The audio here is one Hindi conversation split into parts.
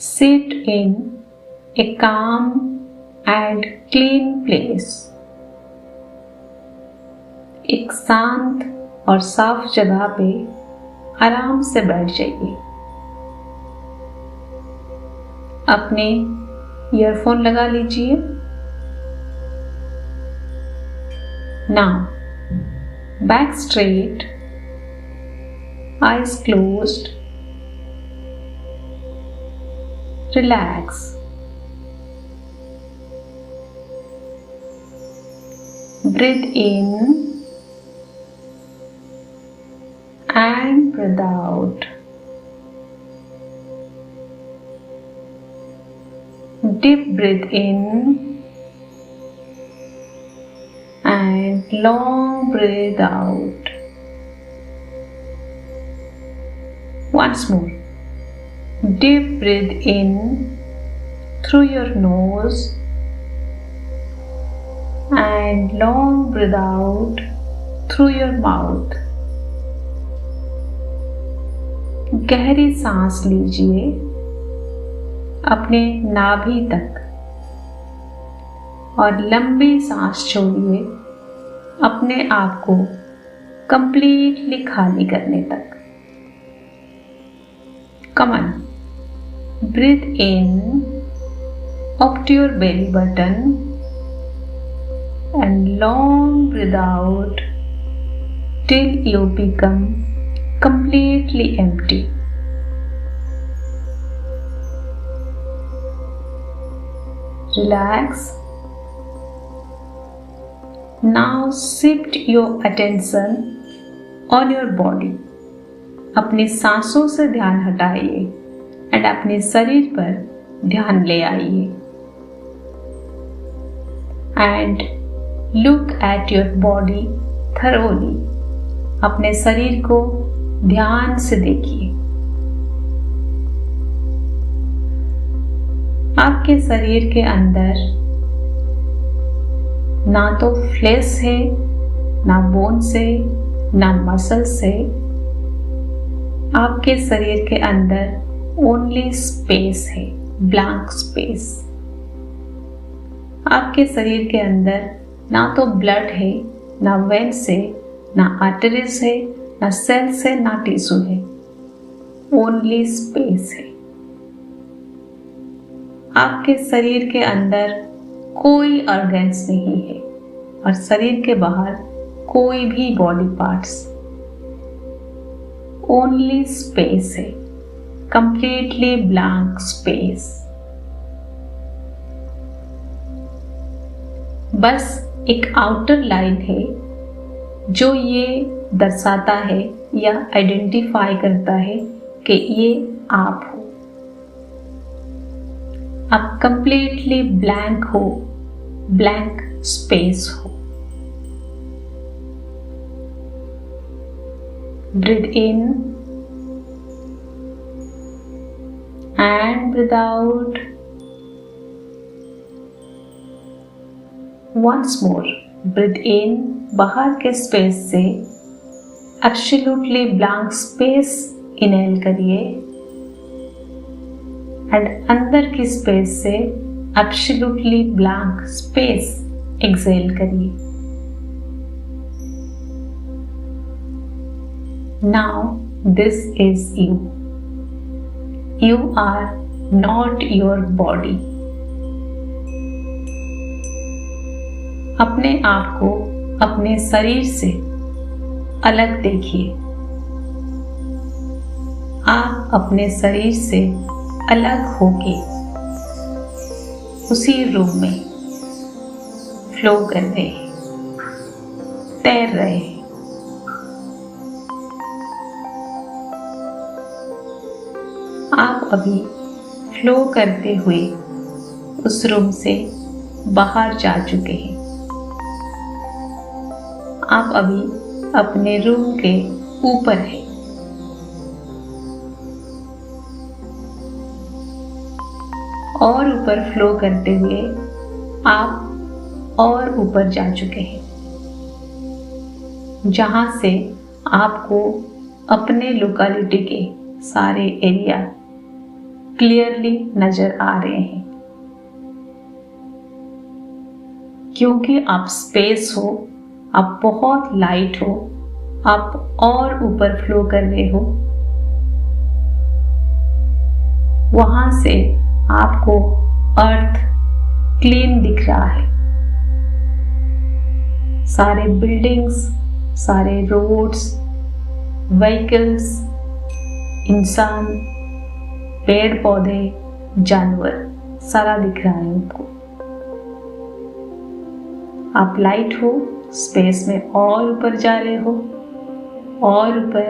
Sit in a calm and clean place. एक शांत और साफ जगह पे आराम से बैठ जाइए। अपने ईयरफोन लगा लीजिए। Now, back straight, eyes closed. Relax. Breathe in and breathe out. Deep breath in and long breath out. Once more. Deep breath in through your nose and long breath out through your mouth. गहरी सांस लीजिए अपने नाभि तक और लंबी सांस छोड़िए अपने आप को कंप्लीटली खाली करने तक। Come on. Breathe in up to your belly button and long breathe out till you become completely empty. Relax. Now shift your attention on your body. अपनी सांसों से ध्यान हटाइए और अपने शरीर पर ध्यान ले आइए and look at your body thoroughly. अपने शरीर को ध्यान से देखिए। आपके शरीर के अंदर ना तो फ्लेश है, ना बोन्स है, ना मसल्स है। आपके शरीर के अंदर ओनली स्पेस है, ब्लैंक स्पेस। आपके शरीर के अंदर ना तो ब्लड है, ना वेन्स है, ना आर्टरीज है, ना सेल्स है, ना टिश्यू है। ओनली स्पेस है। आपके शरीर के अंदर कोई ऑर्गन्स नहीं है और शरीर के बाहर कोई भी बॉडी पार्ट्स। ओनली स्पेस है, कंप्लीटली ब्लैंक स्पेस। बस एक आउटर लाइन है जो ये दर्शाता है या आइडेंटिफाई करता है कि ये आप हो। आप कंप्लीटली ब्लैंक हो, ब्लैंक स्पेस हो। Breathe in and breathe out. Once more, breathe in बाहर के स्पेस से absolutely blank space inhale करिए and अंदर की स्पेस से absolutely blank space exhale करिए। Now this is you. You are not your body. अपने आप को अपने शरीर से अलग देखिए। आप अपने शरीर से अलग होके उसी रूम में फ्लो कर रहे हैं, तैर रहे हैं। आप अभी फ्लो करते हुए उस रूम से बाहर जा चुके हैं। आप अभी अपने रूम के ऊपर हैं। और ऊपर फ्लो करते हुए आप और ऊपर जा चुके हैं, जहां से आपको अपने लोकेलिटी के सारे एरिया क्लियरली नजर आ रहे हैं, क्योंकि आप स्पेस हो, आप बहुत लाइट हो, आप और ऊपर फ्लो कर रहे हो। वहां से आपको अर्थ क्लीन दिख रहा है। सारे बिल्डिंग्स, सारे रोड्स, व्हीकल्स, इंसान, पेड़ पौधे, जानवर, सारा दिख रहा है आपको। आप लाइट हो, स्पेस में और ऊपर जा रहे हो, और ऊपर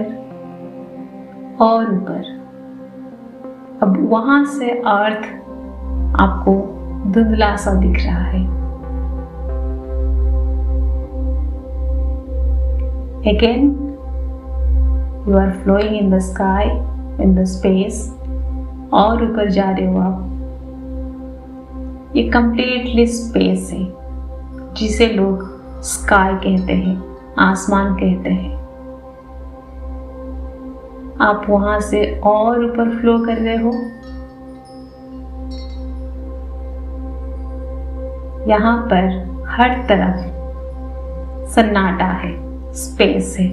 और ऊपर। अब वहां से अर्थ आपको धुंधला सा दिख रहा है। Again, you are flowing in the sky, in the space, और ऊपर जा रहे हो आप। ये completely space है, जिसे लोग स्काई कहते हैं, आसमान कहते हैं। आप वहां से और ऊपर फ्लो कर रहे हो। यहाँ पर हर तरफ सन्नाटा है, स्पेस है।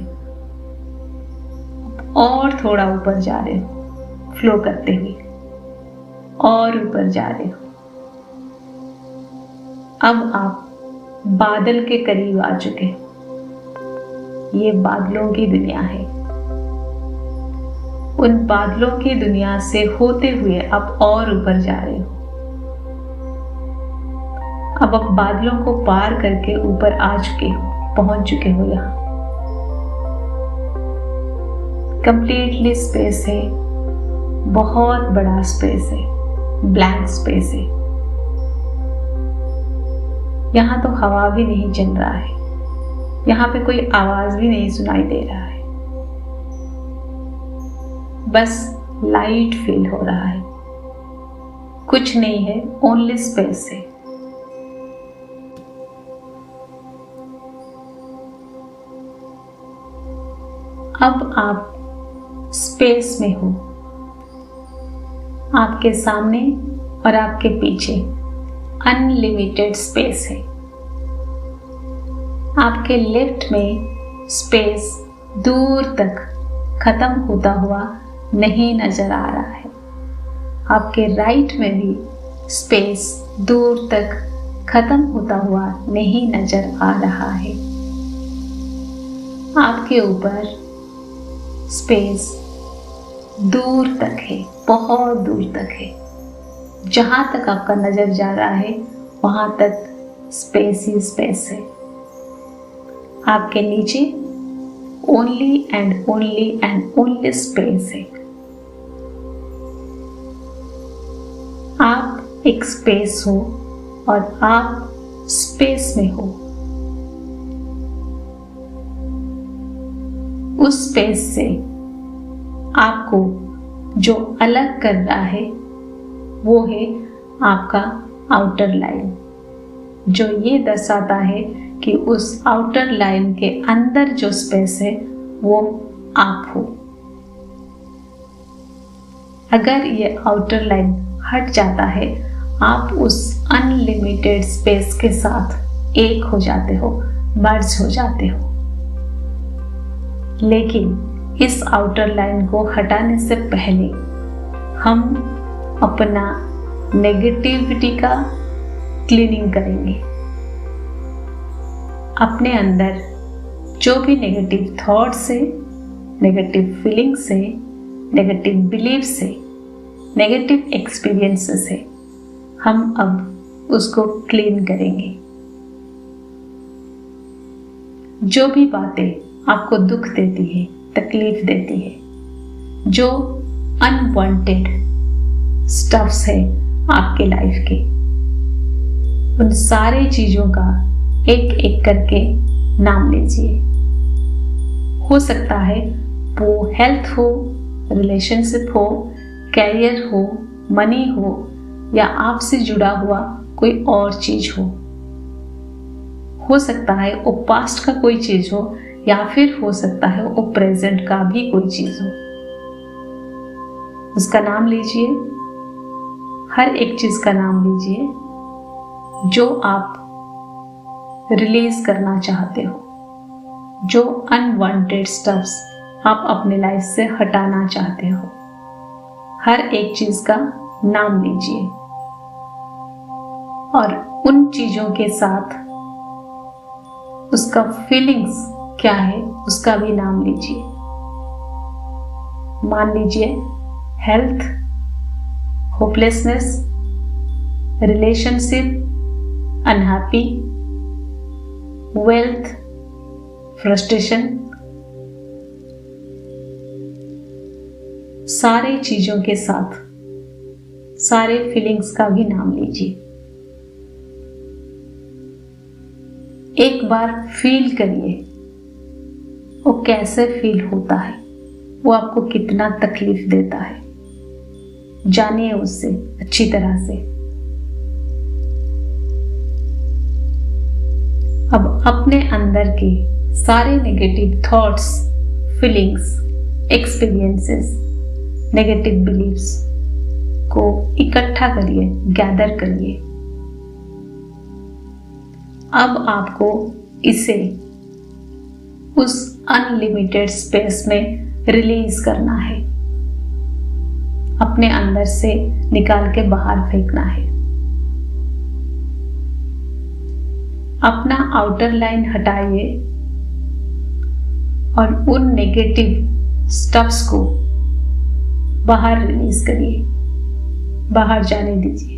और थोड़ा ऊपर जा रहे हो, फ्लो करते हुए और ऊपर जा रहे हो। अब आप बादल के करीब आ चुके। ये बादलों की दुनिया है। उन बादलों की दुनिया से होते हुए आप और ऊपर जा रहे हो। अब आप बादलों को पार करके ऊपर आ चुके हो, पहुंच चुके हो। यहाँ कंप्लीटली स्पेस है, बहुत बड़ा स्पेस है, ब्लैंक स्पेस है। यहाँ तो हवा भी नहीं चल रहा है, यहाँ पे कोई आवाज भी नहीं सुनाई दे रहा है, बस लाइट फील हो रहा है। कुछ नहीं है, ओनली स्पेस है। अब आप स्पेस में हो। आपके सामने और आपके पीछे अनलिमिटेड स्पेस है। आपके लेफ्ट में स्पेस दूर तक खत्म होता हुआ नहीं नजर आ रहा है। आपके राइट में भी स्पेस दूर तक खत्म होता हुआ नहीं नजर आ रहा है। आपके ऊपर स्पेस दूर तक है, बहुत दूर तक है। जहां तक आपका नजर जा रहा है वहां तक स्पेस ही स्पेस है। आपके नीचे ओनली एंड ओनली स्पेस है। आप एक स्पेस हो और आप स्पेस में हो। उस स्पेस से आपको जो अलग कर रहा है वो है आपका आउटर लाइन, जो ये दर्शाता है कि उस आउटर लाइन के अंदर जो स्पेस है वो आप हो। अगर ये आउटर लाइन हट जाता है, आप उस अनलिमिटेड स्पेस के साथ एक हो जाते हो, मर्ज हो जाते हो। लेकिन इस आउटर लाइन को हटाने से पहले हम अपना नेगेटिविटी का क्लीनिंग करेंगे। अपने अंदर जो भी नेगेटिव थॉट्स है, नेगेटिव फीलिंग्स है, नेगेटिव बिलीफ्स है, नेगेटिव एक्सपीरियंसेस है, हम अब उसको क्लीन करेंगे। जो भी बातें आपको दुख देती है, तकलीफ देती है, जो अनवांटेड स्टफ्स है आपके लाइफ के, उन सारी चीजों का एक एक करके नाम लीजिए। हो सकता है वो हेल्थ हो, रिलेशनशिप हो, कैरियर हो, मनी हो, या आपसे जुड़ा हुआ कोई और चीज हो सकता है वो पास्ट का कोई चीज हो, या फिर हो सकता है वो प्रेजेंट का भी कोई चीज हो। उसका नाम लीजिए हर एक चीज का नाम लीजिए जो आप रिलीज करना चाहते हो, जो अनवांटेड स्टफ्स आप अपने लाइफ से हटाना चाहते हो। हर एक चीज का नाम लीजिए और उन चीजों के साथ उसका फीलिंग्स क्या है उसका भी नाम लीजिए। मान लीजिए health, hopelessness, relationship, unhappy, wealth, frustration, सारे चीजों के साथ सारे फीलिंग्स का भी नाम लीजिए। एक बार फील करिए वो कैसे फील होता है, वो आपको कितना तकलीफ देता है, जानिए उससे अच्छी तरह से। अब अपने अंदर के सारे negative thoughts, feelings, experiences, negative believes को इकट्ठा करिए, गैदर करिए। अब आपको इसे उस अनलिमिटेड स्पेस में रिलीज करना है, अपने अंदर से निकाल के बाहर फेंकना है। अपना आउटर लाइन हटाइए और उन नेगेटिव स्टफ्स को बाहर रिलीज करिए, बाहर जाने दीजिए।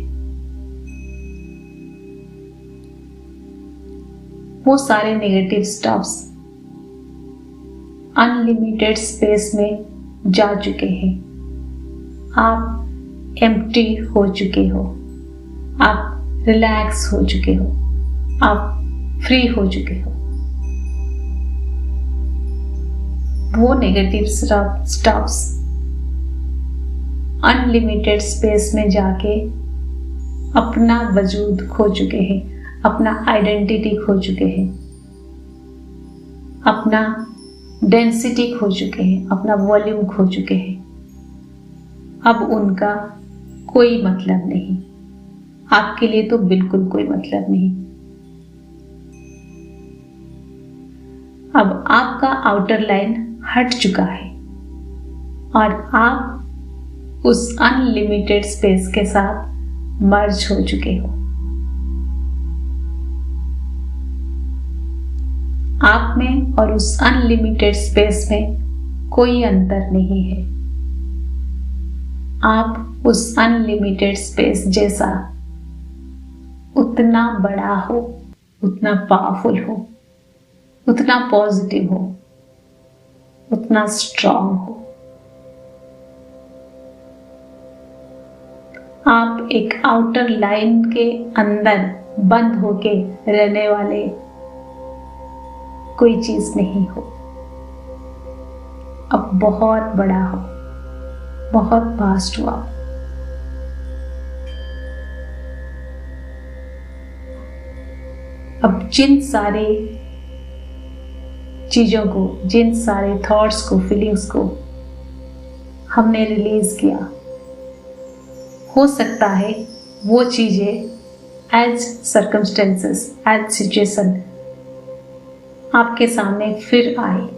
वो सारे नेगेटिव स्टफ्स अनलिमिटेड स्पेस में जा चुके हैं। आप एम्प्टी हो चुके हो, आप रिलैक्स हो चुके हो, आप फ्री हो चुके हो। वो नेगेटिव स्टफ्स अनलिमिटेड स्पेस में जाके अपना वजूद खो चुके हैं, अपना आइडेंटिटी खो चुके हैं, अपना डेंसिटी खो चुके हैं, अपना वॉल्यूम खो चुके हैं। अब उनका कोई मतलब नहीं, आपके लिए तो बिल्कुल कोई मतलब नहीं। अब आपका आउटर लाइन हट चुका है और आप उस अनलिमिटेड स्पेस के साथ मर्ज हो चुके हो। आप में और उस अनलिमिटेड स्पेस में कोई अंतर नहीं है। आप उस अनलिमिटेड स्पेस जैसा उतना बड़ा हो, उतना पावरफुल हो, उतना पॉजिटिव हो, उतना स्ट्रांग हो। आप एक आउटर लाइन के अंदर बंद होके रहने वाले कोई चीज नहीं हो। अब बहुत बड़ा हो, बहुत वास्ट हो आप। अब जिन सारे चीजों को, जिन सारे थॉट्स को, फीलिंग्स को हमने रिलीज किया, हो सकता है वो चीजें एज सर्कमस्टेंसेस, एज सिचुएशन आपके सामने फिर आए।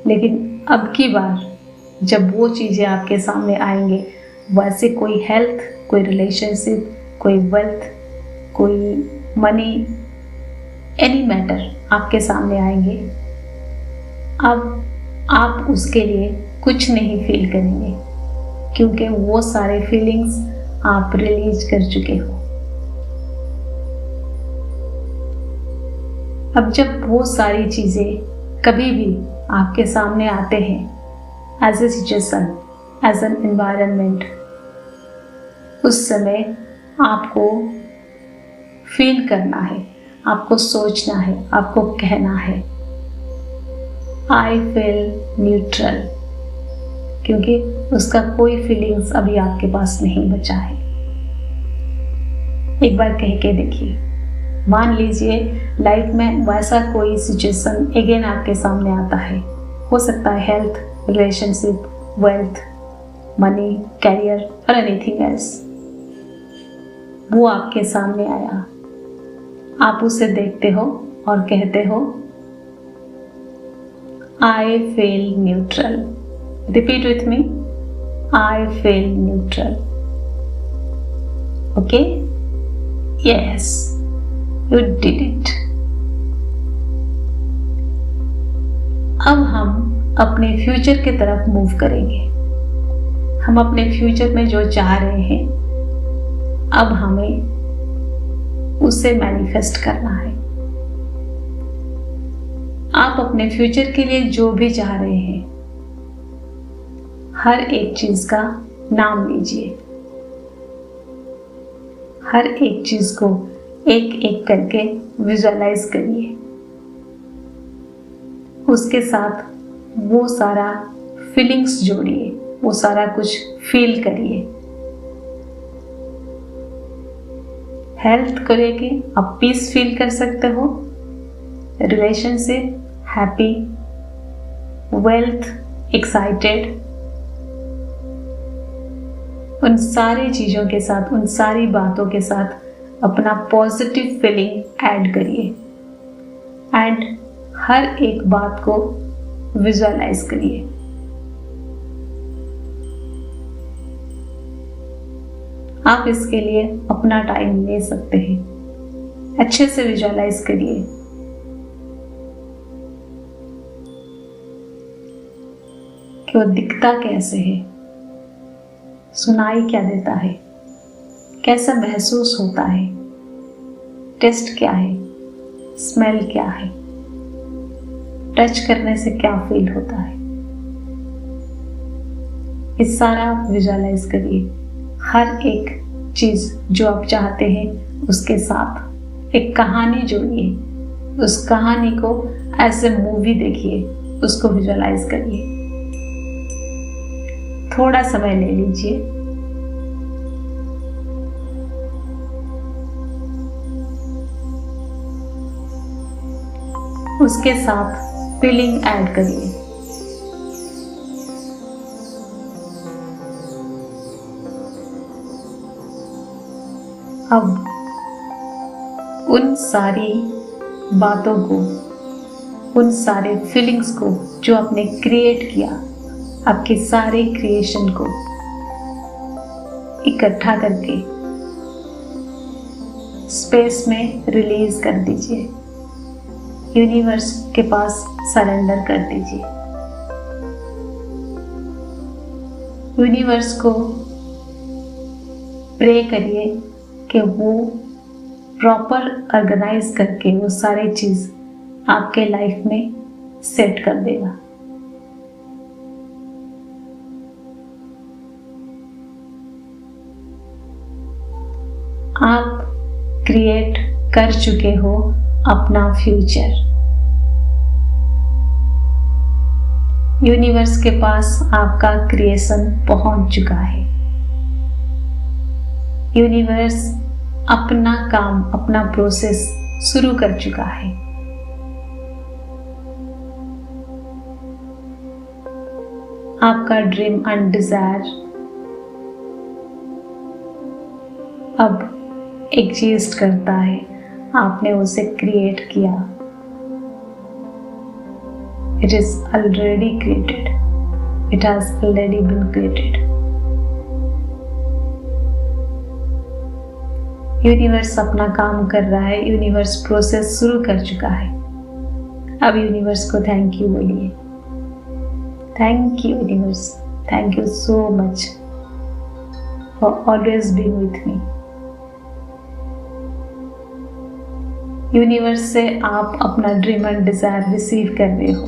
लेकिन अब की बार जब वो चीजें आपके सामने आएंगे, वैसे कोई हेल्थ, कोई रिलेशनशिप, कोई वेल्थ, कोई मनी, एनी मैटर आपके सामने आएंगे, अब आप उसके लिए कुछ नहीं फील करेंगे, क्योंकि वो सारे फीलिंग्स आप रिलीज कर चुके हो। अब जब वो सारी चीजें कभी भी आपके सामने आते हैं as a situation, as an environment, उस समय आपको फील करना है, आपको सोचना है, आपको कहना है आई फील न्यूट्रल, क्योंकि उसका कोई फीलिंग्स अभी आपके पास नहीं बचा है। एक बार कह के देखिए। मान लीजिए लाइफ में वैसा कोई सिचुएशन अगेन आपके सामने आता है, हो सकता है health, relationship, wealth, money, career और एनीथिंग एल्स, वो आपके सामने आया, आप उसे देखते हो और कहते हो I feel neutral. Repeat with me. I feel neutral. Okay? Yes, you did it. अब हम अपने फ्यूचर की तरफ मूव करेंगे। हम अपने फ्यूचर में जो चाह रहे हैं, अब हमें उसे मैनिफेस्ट करना है। आप अपने फ्यूचर के लिए जो भी चाह रहे हैं, हर एक चीज का नाम लीजिए। हर एक चीज को एक एक करके विजुअलाइज करिए। उसके साथ वो सारा फीलिंग्स जोड़िए, वो सारा कुछ फील करिए। हेल्थ को लेके आप पीस फील कर सकते हो, रिलेशनशिप, हैप्पी, वेल्थ, एक्साइटेड, उन सारी चीजों के साथ, उन सारी बातों के साथ अपना पॉजिटिव फीलिंग ऐड करिए एंड हर एक बात को विजुअलाइज करिए। आप इसके लिए अपना टाइम ले सकते हैं। अच्छे से विजुअलाइज करिए। कि वो दिखता कैसे है, सुनाई क्या देता है, कैसा महसूस होता है, टेस्ट क्या है, स्मेल क्या है, टच करने से क्या फील होता है। इस सारा विजुअलाइज करिए। हर एक चीज जो आप चाहते हैं उसके साथ एक कहानी जोड़िए। उस कहानी को एज ए मूवी देखिए, उसको विजुअलाइज करिए। थोड़ा समय ले लीजिए। उसके साथ फीलिंग ऐड करिए। अब उन सारी बातों को, उन सारे फीलिंग्स को जो आपने क्रिएट किया, आपके सारे क्रिएशन को इकट्ठा करके स्पेस में रिलीज कर दीजिए। यूनिवर्स के पास सरेंडर कर दीजिए। यूनिवर्स को प्रे करिए कि वो प्रॉपर ऑर्गेनाइज करके वो सारी चीज आपके लाइफ में सेट कर देगा। आप क्रिएट कर चुके हो अपना फ्यूचर। यूनिवर्स के पास आपका क्रिएशन पहुंच चुका है। यूनिवर्स अपना काम, अपना प्रोसेस शुरू कर चुका है। आपका ड्रीम एंड डिजायर अब एग्जिस्ट करता है। आपने उसे क्रिएट किया। It is already created. It has already been created. Universe अपना काम कर रहा है। यूनिवर्स प्रोसेस शुरू कर चुका है। अब यूनिवर्स को थैंक यू बोलिए। Thank you universe, thank you so much for always being with me. Universe से आप अपना ड्रीम एंड डिजायर रिसीव कर रहे हो,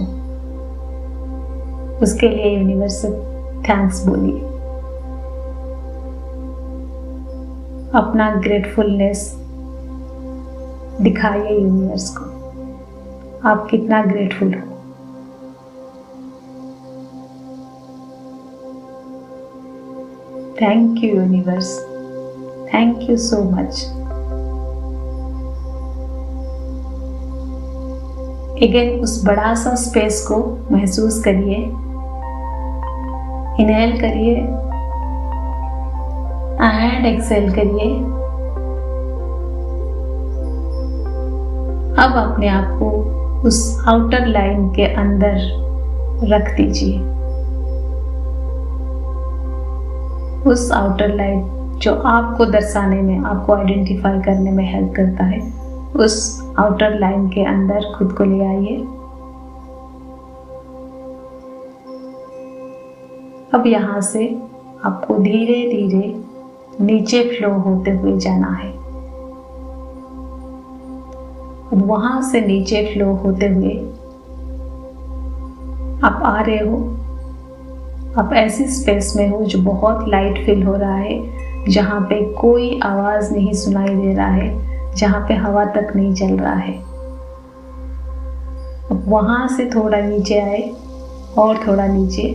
उसके लिए यूनिवर्स से थैंक्स बोलिए। अपना ग्रेटफुलनेस दिखाइए यूनिवर्स को, आप कितना ग्रेटफुल हो। Thank you universe, thank you so much. Again उस बड़ा सा स्पेस को महसूस करिए। इनहेल करिए एंड एक्सेल करिए। अब अपने आप को उस आउटर लाइन के अंदर रख दीजिए। उस आउटर लाइन जो आपको दर्शाने में, आपको आइडेंटिफाई करने में हेल्प करता है, उस आउटर लाइन के अंदर खुद को ले आइए। अब यहाँ से आपको धीरे धीरे नीचे फ्लो होते हुए जाना है। वहां से नीचे फ्लो होते हुए आप आ रहे हो। आप ऐसी स्पेस में हो जो बहुत लाइट फील हो रहा है, जहाँ पे कोई आवाज नहीं सुनाई दे रहा है, जहाँ पे हवा तक नहीं चल रहा है। अब वहां से थोड़ा नीचे आए और थोड़ा नीचे,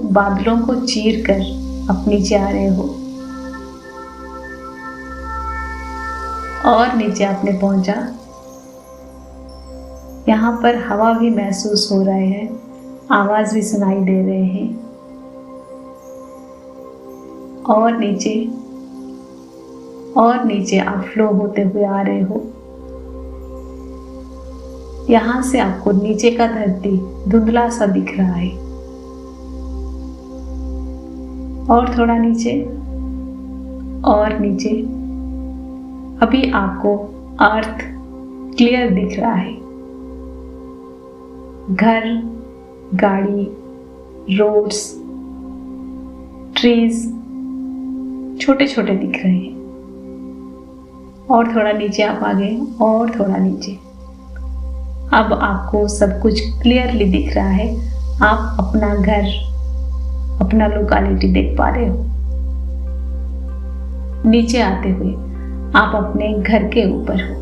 बादलों को चीर कर आप नीचे आ रहे हो और नीचे आपने पहुंचा। यहाँ पर हवा भी महसूस हो रहे हैं, आवाज भी सुनाई दे रहे हैं। और नीचे आप फ्लो होते हुए आ रहे हो। यहाँ से आपको नीचे का धरती धुंधला सा दिख रहा है। और थोड़ा नीचे और नीचे। अभी आपको अर्थ क्लियर दिख रहा है। घर, गाड़ी, रोड्स, ट्रीज छोटे छोटे दिख रहे हैं। और थोड़ा नीचे आप आ गए और थोड़ा नीचे। अब आपको सब कुछ क्लियरली दिख रहा है। आप अपना घर, अपना लोकेलिटी देख पा रहे हो। नीचे आते हुए आप अपने घर के ऊपर हो।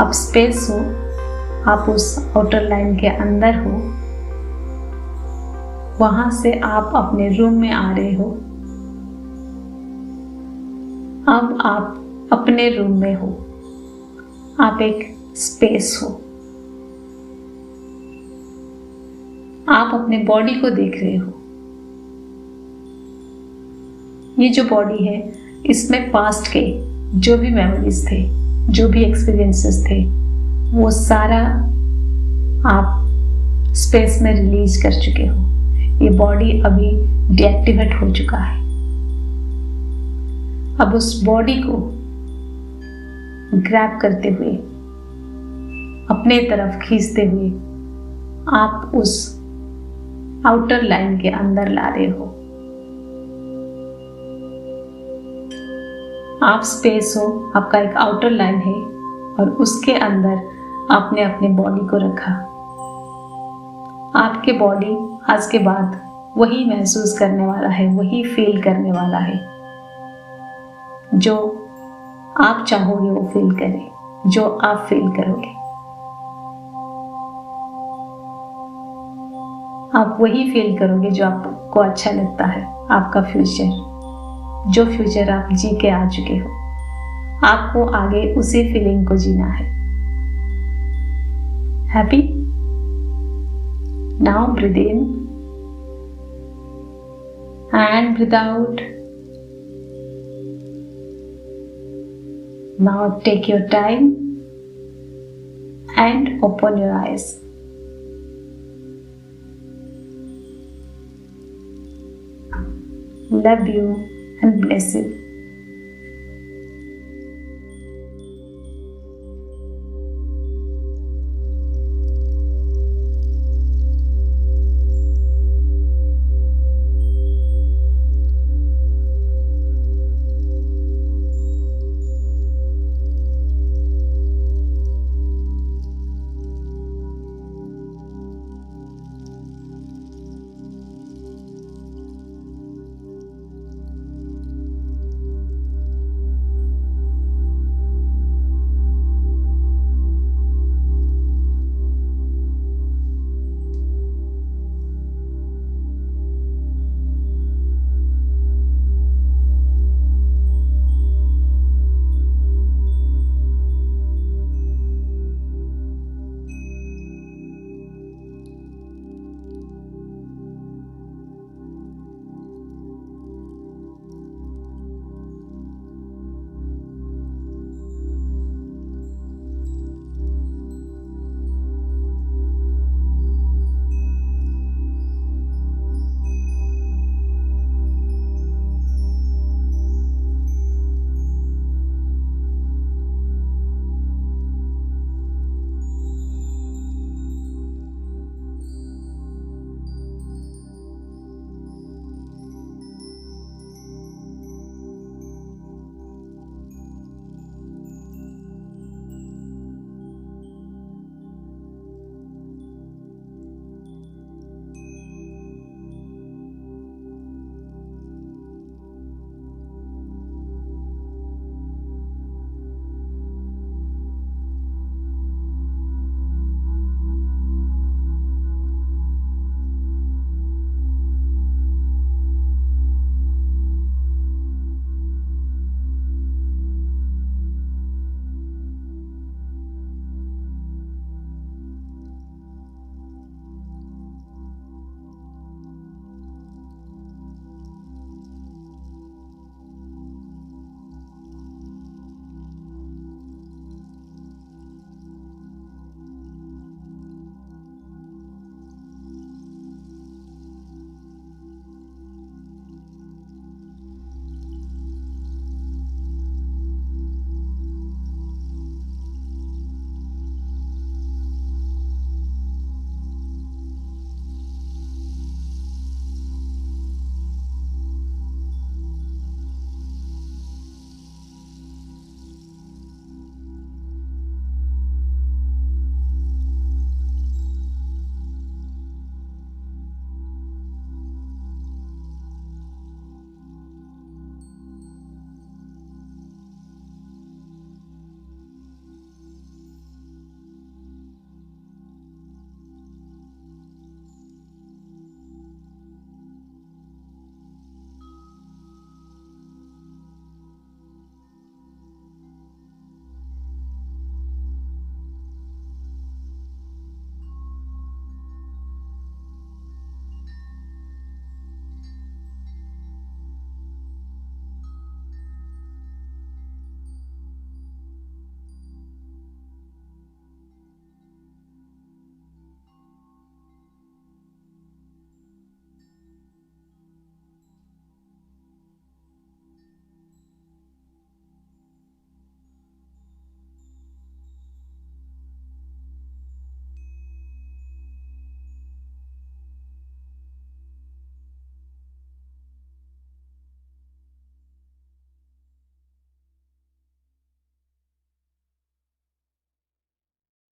आप स्पेस हो, आप उस आउटर लाइन के अंदर हो। वहां से आप अपने रूम में आ रहे हो। अब आप अपने रूम में हो। आप एक स्पेस हो। आप अपने बॉडी को देख रहे हो। ये जो बॉडी है, इसमें पास्ट के जो भी मेमोरीज थे, जो भी एक्सपीरियंसेस थे, वो सारा आप स्पेस में रिलीज कर चुके हो। ये बॉडी अभी डीएक्टिवेट हो चुका है। अब उस बॉडी को ग्रैब करते हुए, अपने तरफ खींचते हुए आप उस आउटर लाइन के अंदर ला रहे हो। आप स्पेस हो, आपका एक आउटर लाइन है और उसके अंदर आपने अपने बॉडी को रखा। आपके बॉडी आज के बाद वही महसूस करने वाला है, वही फील करने वाला है जो आप चाहोगे वो फील करे, जो आप फील करोगे। आप वही फील करोगे जो आपको अच्छा लगता है। आपका फ्यूचर, जो फ्यूचर आप जी के आ चुके हो, आपको आगे उसी फीलिंग को जीना है। Happy? Now breathe in and breathe out. Now take your time and open your eyes. Love you and bless you.